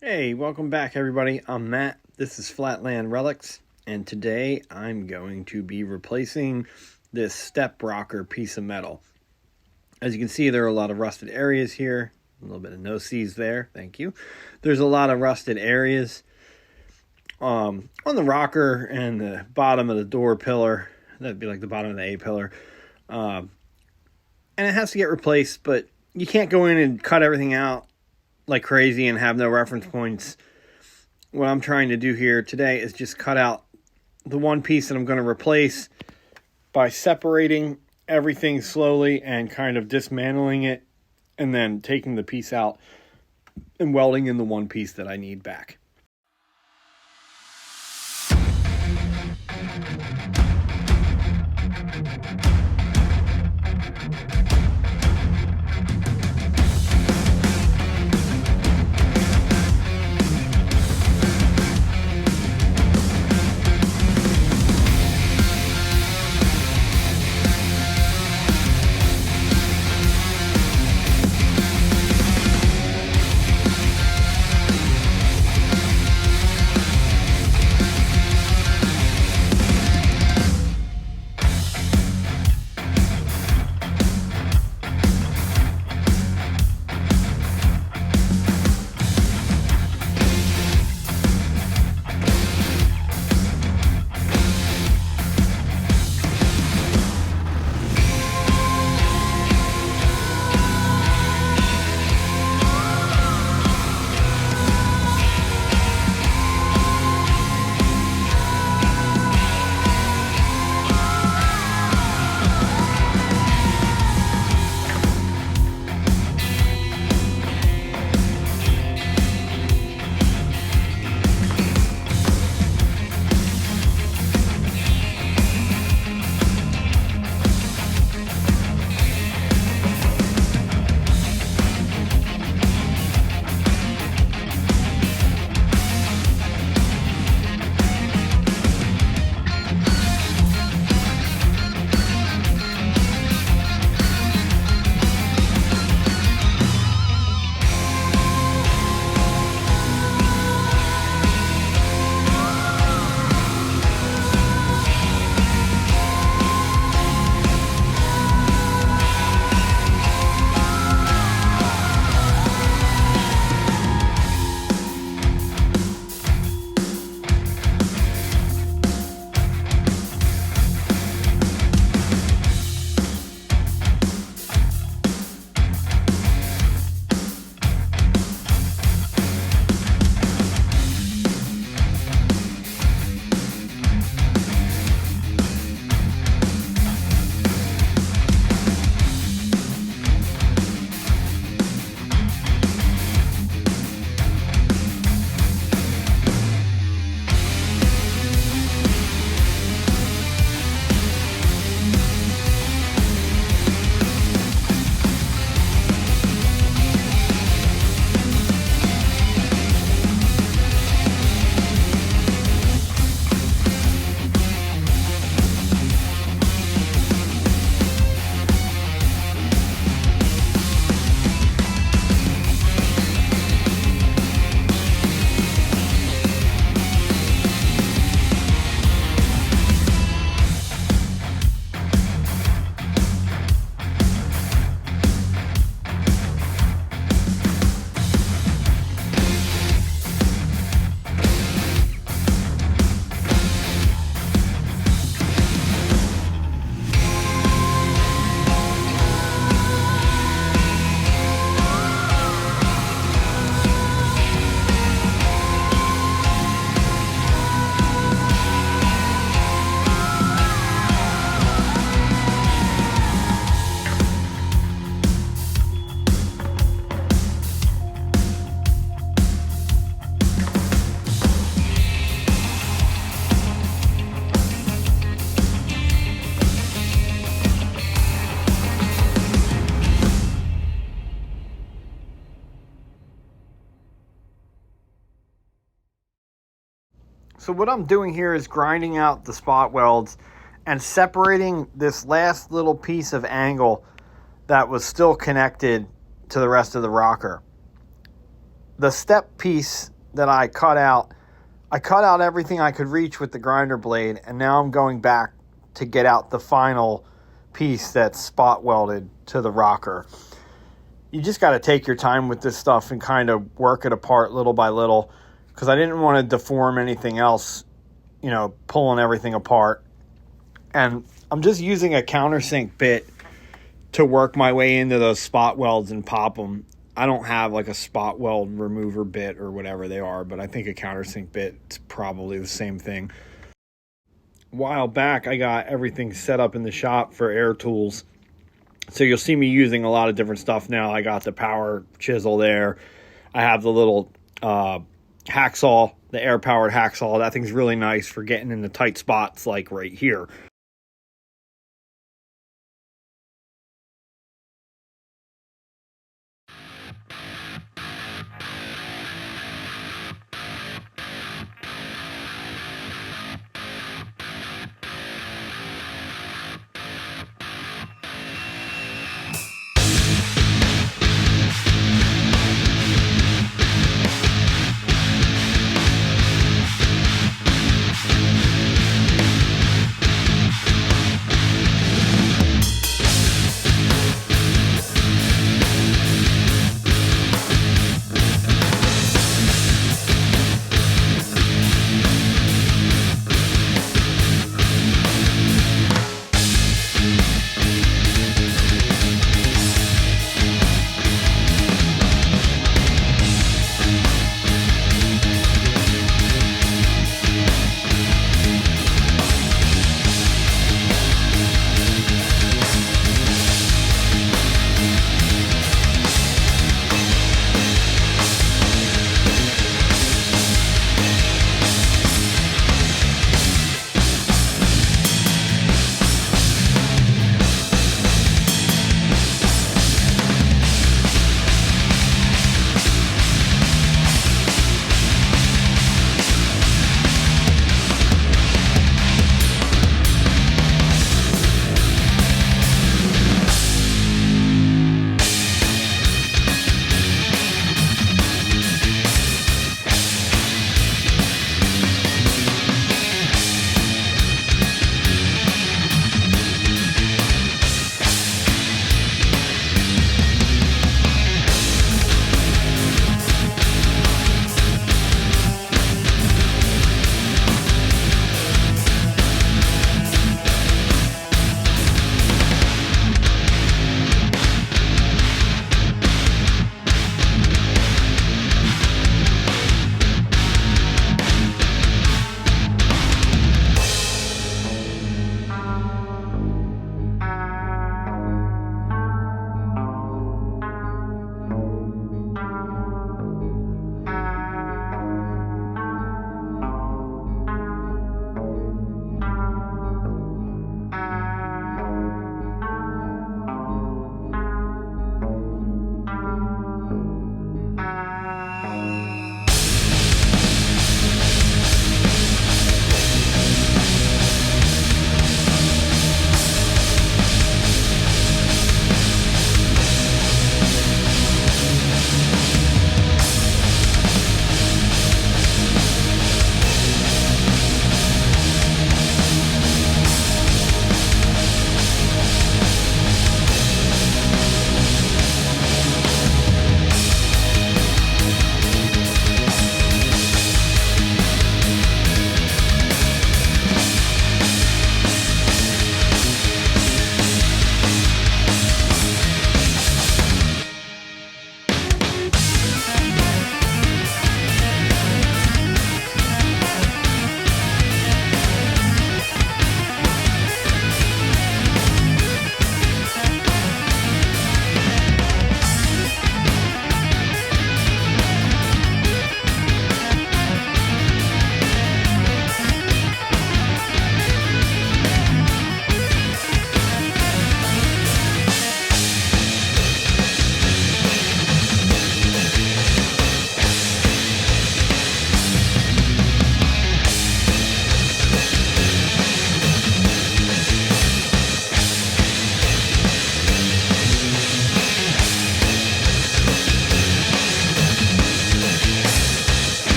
Hey, welcome back everybody. I'm Matt. This is Flatland Relics, and today I'm going to be replacing this step rocker piece of metal. As you can see, there are a lot of rusted areas here. A little bit of no-sees there. Thank you. There's a lot of rusted areas on the rocker and the bottom of the door pillar. That'd be like the bottom of the A-pillar. And it has to get replaced, but you can't go in and cut everything out like crazy and have no reference points. What I'm trying to do here today is just cut out the one piece that I'm going to replace by separating everything slowly and kind of dismantling it, and then taking the piece out and welding in the one piece that I need back. So what I'm doing here is grinding out the spot welds and separating this last little piece of angle that was still connected to the rest of the rocker. the step piece that I cut out everything I could reach with the grinder blade, and now I'm going back to get out the final piece that's spot welded to the rocker. You just got to take your time with this stuff and kind of work it apart little by little, because I didn't want to deform anything else, you know, pulling everything apart. And I'm just using a countersink bit to work my way into those spot welds and pop them. I don't have like a spot weld remover bit or whatever they are, but I think a countersink bit's probably the same thing. A while back, I got everything set up in the shop for air tools. So you'll see me using a lot of different stuff now. I got the power chisel there. I have the little hacksaw, the air-powered hacksaw. That thing's really nice for getting in the tight spots like right here.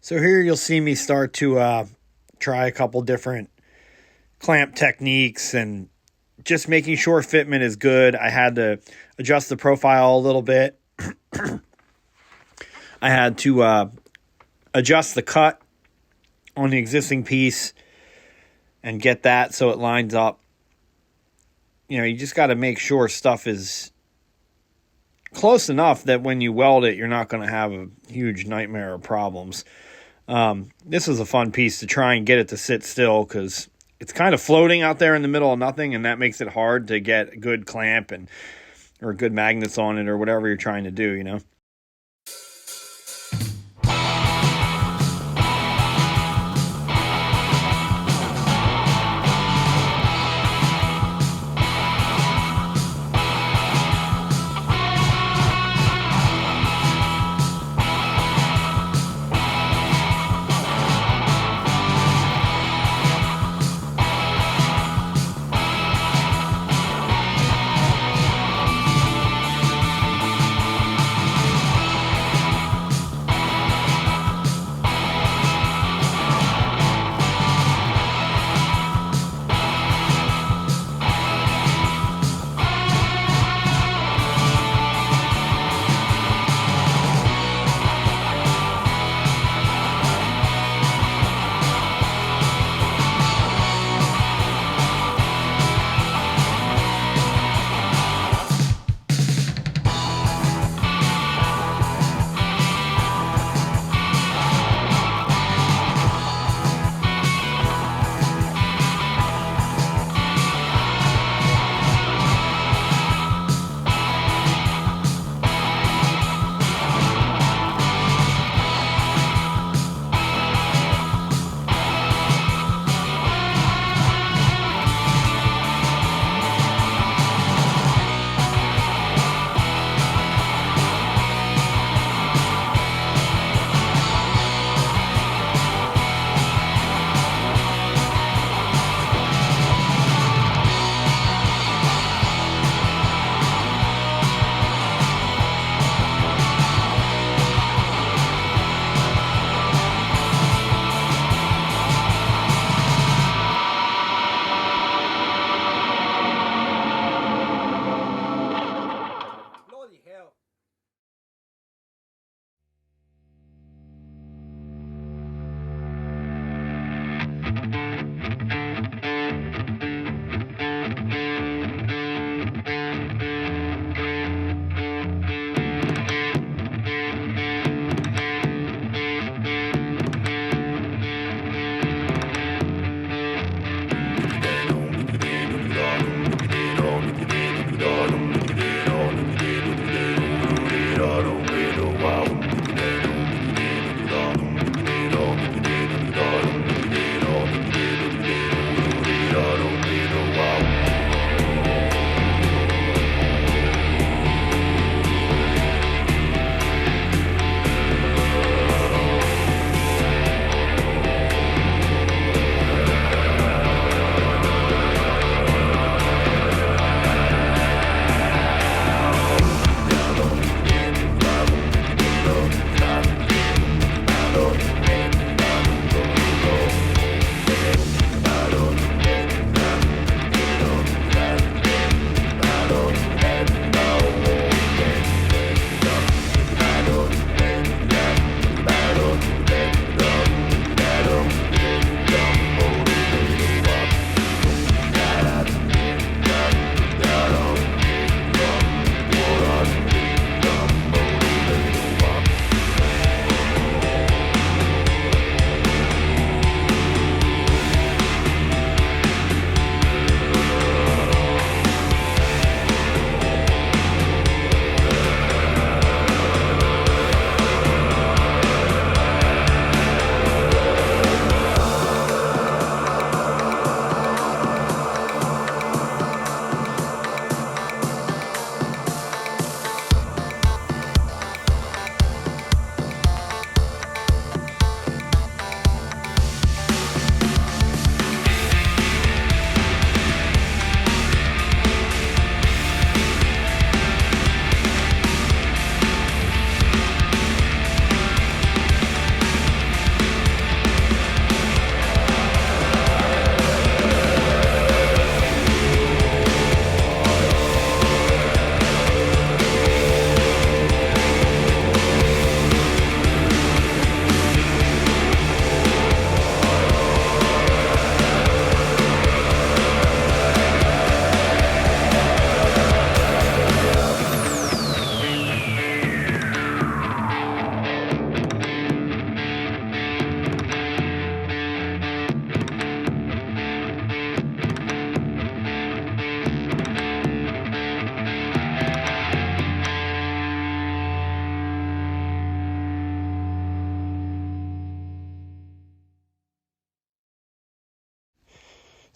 So here you'll see me start to try a couple different clamp techniques and just making sure fitment is good. I had to adjust the profile a little bit. I had to adjust the cut on the existing piece and get that so it lines up. You know, you just got to make sure stuff is close enough that when you weld it, you're not going to have a huge nightmare of problems. This is a fun piece to try and get it to sit still because it's kind of floating out there in the middle of nothing, and that makes it hard to get a good clamp or good magnets on it or whatever you're trying to do, you know.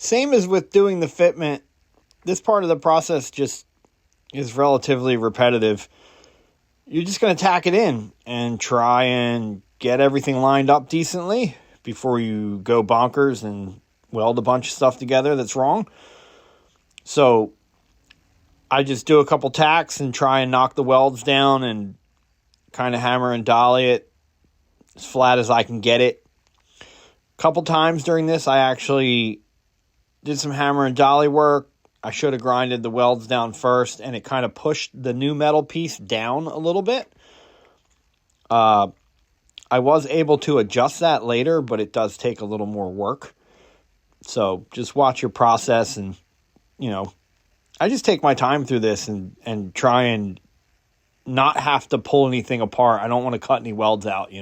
Same as with doing the fitment, this part of the process just is relatively repetitive. You're just going to tack it in and try and get everything lined up decently before you go bonkers and weld a bunch of stuff together that's wrong. So I just do a couple tacks and try and knock the welds down and kind of hammer and dolly it as flat as I can get it. A couple times during this, I actually did some hammer and dolly work. I should have grinded the welds down first, and it kind of pushed the new metal piece down a little bit. I was able to adjust that later, but it does take a little more work. So just watch your process, and, I just take my time through this and try and not have to pull anything apart. I don't want to cut any welds out,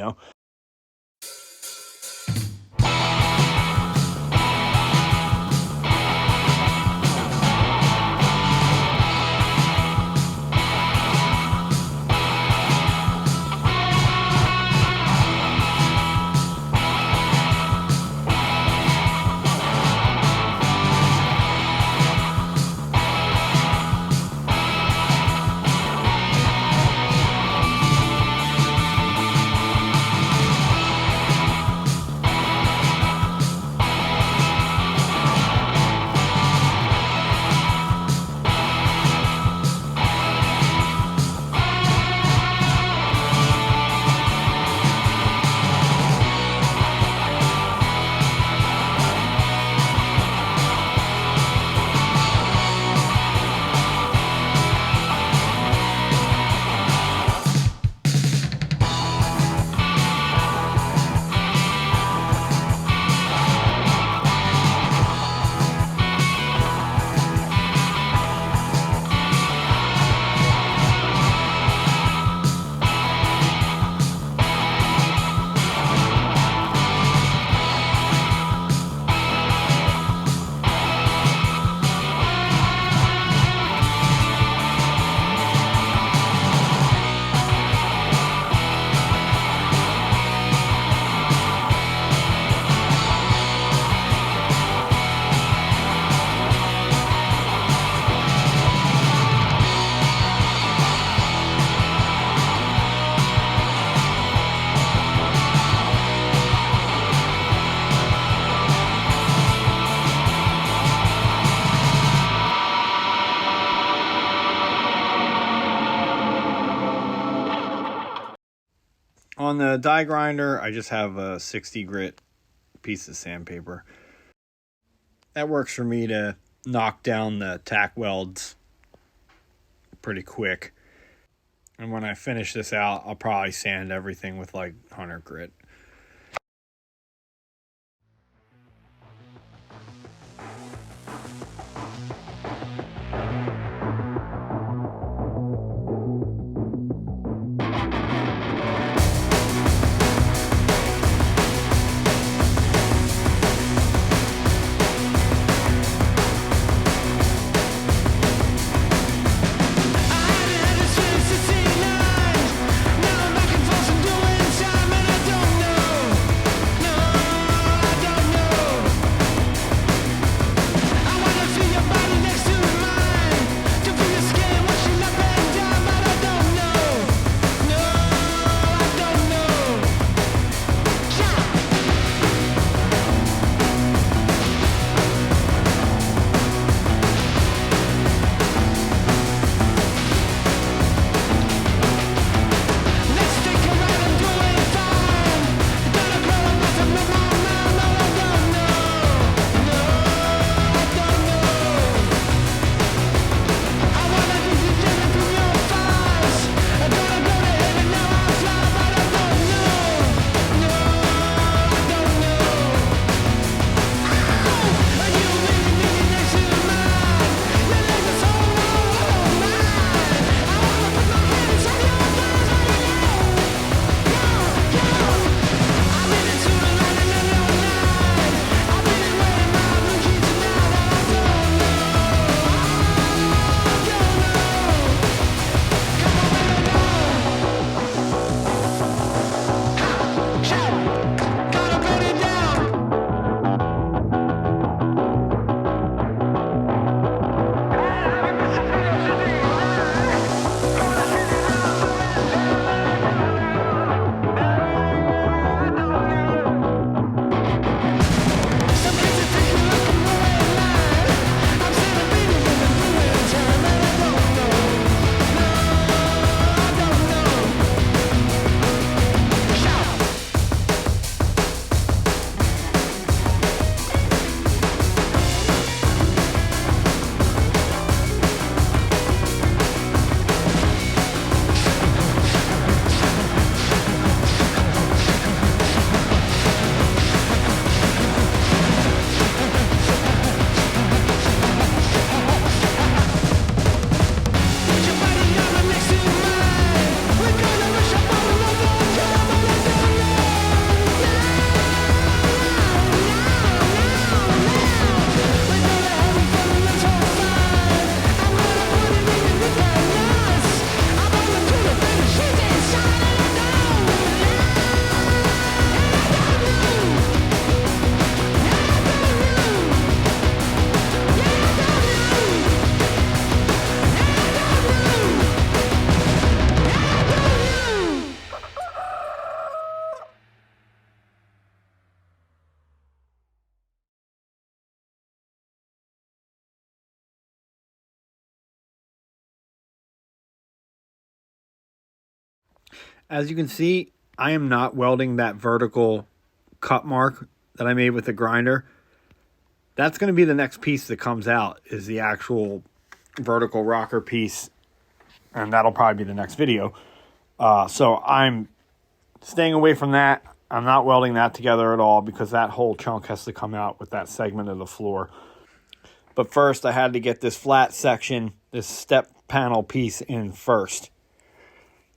On the die grinder, I just have a 60 grit piece of sandpaper. That works for me to knock down the tack welds pretty quick. And when I finish this out, I'll probably sand everything with like 100 grit. Now I'm back and forth and doing time, and I don't As you can see, I am not welding that vertical cut mark that I made with the grinder. That's going to be the next piece that comes out, is the actual vertical rocker piece, and that'll probably be the next video. So I'm staying away from that. I'm not welding that together at all because that whole chunk has to come out with that segment of the floor. But first, I had to get this flat section, this step panel piece in first.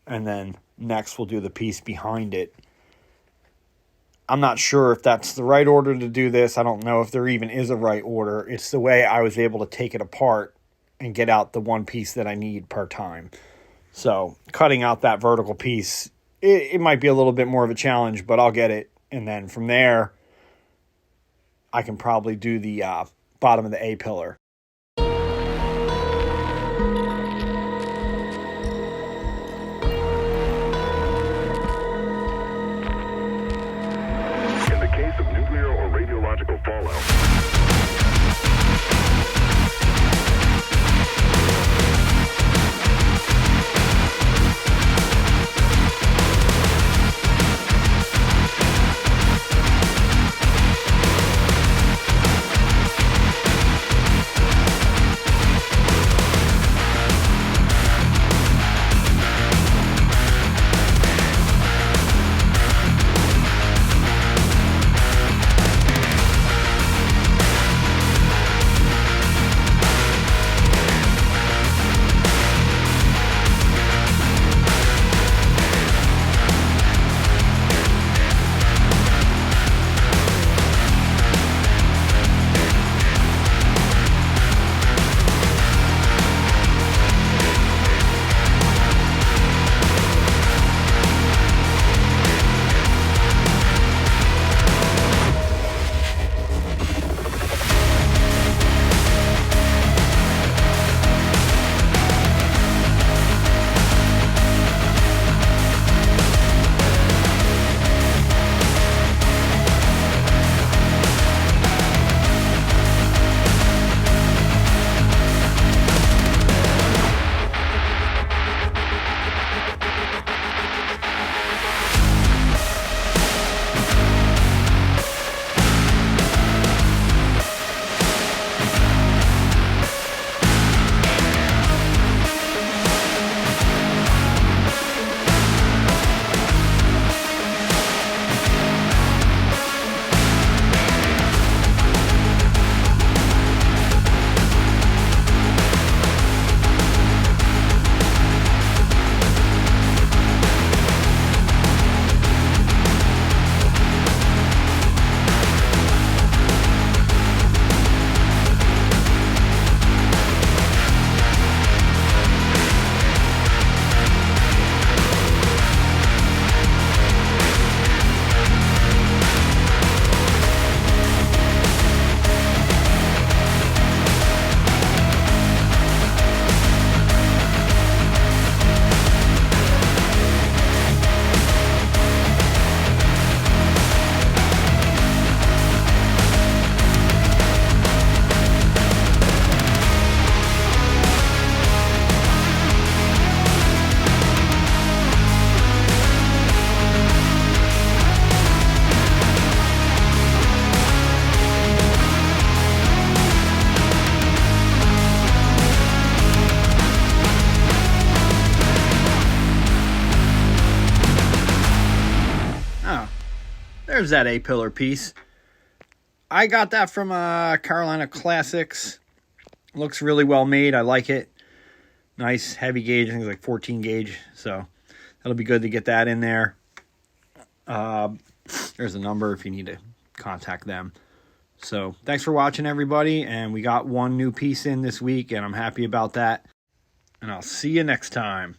And then next we'll do the piece behind it. I'm not sure if that's the right order to do this. I don't know if there even is a right order. It's the way I was able to take it apart and get out the one piece that I need per time. So cutting out that vertical piece, it might be a little bit more of a challenge, but I'll get it. And then from there, I can probably do the bottom of the A-pillar. In the case of nuclear or radiological fallout, There's that A-pillar piece. I got that from Carolina Classics. Looks really well made. I like it. Nice heavy gauge. I think it's like 14 gauge. So that'll be good to get that in there. There's a number if you need to contact them. So thanks for watching, everybody. And we got one new piece in this week, and I'm happy about that. And I'll see you next time.